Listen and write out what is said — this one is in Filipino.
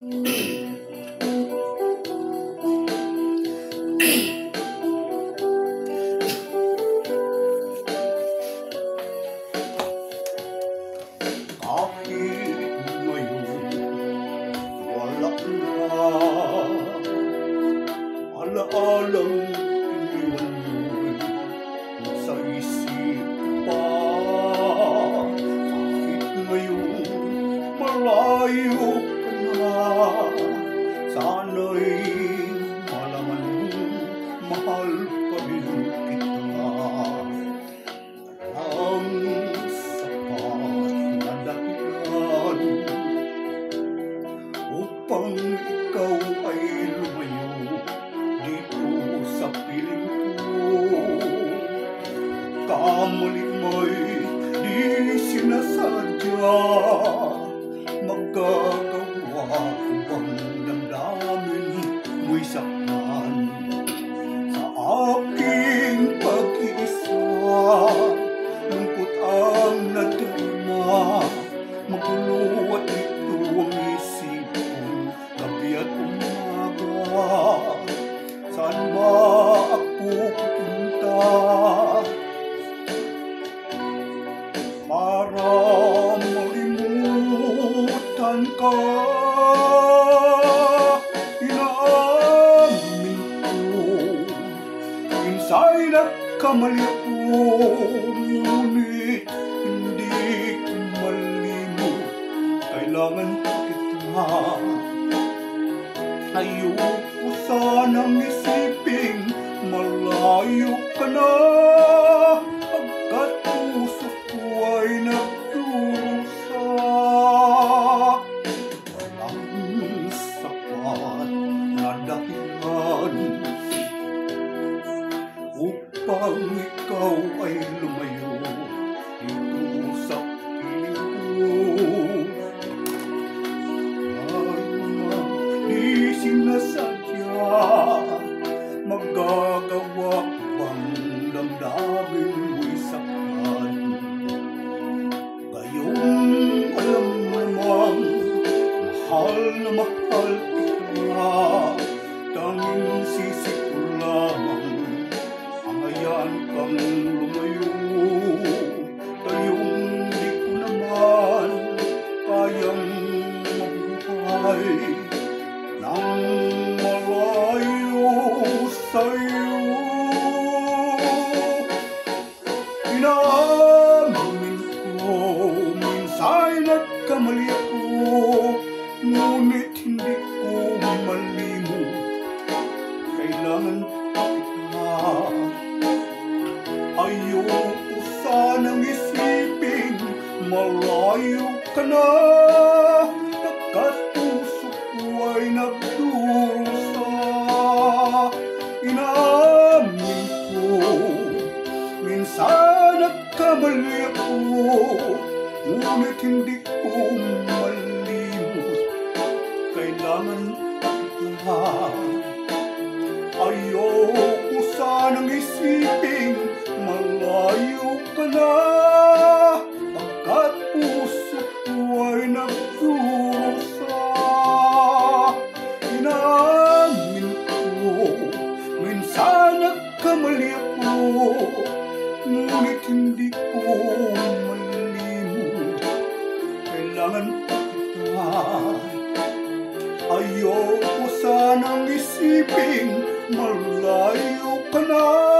Kahit ngayon wala na alaalang iniwan mo'y sa isip pa. Kahit ngayon malayo ka na, sana'y malaman mo mahal pa rin kita. Ang sapat na dahilan upang ikaw ay lumayo dito sa piling ko. Kamali mo'y di sinasadya, magagawa ko bang damdamin mo'y saktan sa aking pag-iisa. Lungkot ang nadarama, magulo at ito ang isip ko gabi at umaga. Saan ba ako pupunta para malimutan ka? Inaamin ko, minsa'y nagkamali ko, ngunit hindi ko malimot. Kailangan kita. Ayoko sanang isiping malayo ka na, pagkat puso ko ay nagdurusa. Walang sapat na dahilan upang ikaw ay lumayo dito sa piling ko. Di sinasadya, magagawa ko bang damdamin mo'y saktan? Ngayong alam mo namang mahal na mahal kita, tanging sisi ko lamang ang hayaan kang lumayo. Kayong di ko naman kayang mabuhay nang malayo sa'yo. Inaamin ko, minsa'y nagkamali ako, ngunit hindi ko malimot. Kailangan kita. Ayoko sanang isipin malayo ka na, pagkat puso ko ay nagdurusa. Inaamin ko, minsan nagkamali ako, ngunit hindi ko malimot. Kailangan kita. Ayoko sanang isipin malayo ka na, pagkat puso ko ay nagdurusa. Inaamin ko, minsan nagkamali ako, ngunit hindi ko malimot. Kailangan kita. Ayoko sanang isipin malayo ka na,